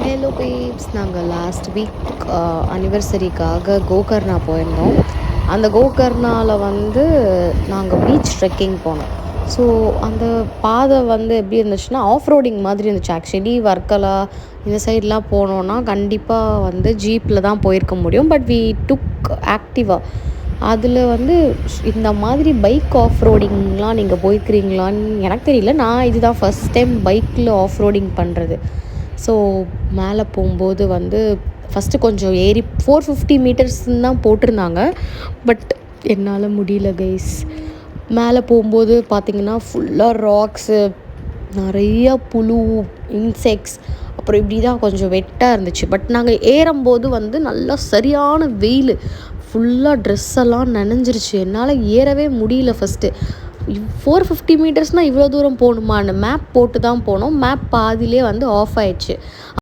Hello babes, நாங்கள் last week அனிவர்சரிக்காக Gokarna போயிருந்தோம். அந்த கோகர்ணாவில் வந்து நாங்கள் பீச் ட்ரெக்கிங் போனோம். ஸோ அந்த பாதை வந்து எப்படி இருந்துச்சுன்னா ஆஃப் ரோடிங் மாதிரி இருந்துச்சு. ஆக்சுவலி வர்க்கலா இந்த சைட்லாம் போனோன்னா கண்டிப்பாக வந்து ஜீப்பில் தான் போயிருக்க முடியும். பட் வி டுக் ஆக்டிவா. அதில் வந்து இந்த மாதிரி பைக் ஆஃப் ரோடிங்லாம் நீங்கள் போயிருக்கிறீங்களான்னு எனக்கு தெரியல. நான் இதுதான் ஃபஸ்ட் டைம் பைக்கில் ஆஃப் ரோடிங் பண்ணுறது. ஸோ மேலே போகும்போது வந்து ஃபஸ்ட்டு கொஞ்சம் ஏறி 450 மீட்டர்ஸ்ன்னு தான் போட்டிருந்தாங்க. பட் என்னால் முடியல கைஸ். மேலே போகும்போது பார்த்திங்கன்னா ஃபுல்லாக ராக்ஸு, நிறையா புழு, இன்செக்ட்ஸ், அப்புறம் இப்படி தான் கொஞ்சம் வெட்டாக இருந்துச்சு. பட் நாங்கள் ஏறும்போது வந்து நல்லா சரியான வெயில், ஃபுல்லாக ட்ரெஸ் எல்லாம் நனைஞ்சிருச்சு. என்னால் ஏறவே முடியல. ஃபஸ்ட்டு 450 மீட்டர்ஸ்னால் இவ்வளோ தூரம் போகணுமான்னு மேப் போட்டு தான் போனோம். மேப் பாதியிலே வந்து ஆஃப் ஆயிடுச்சு.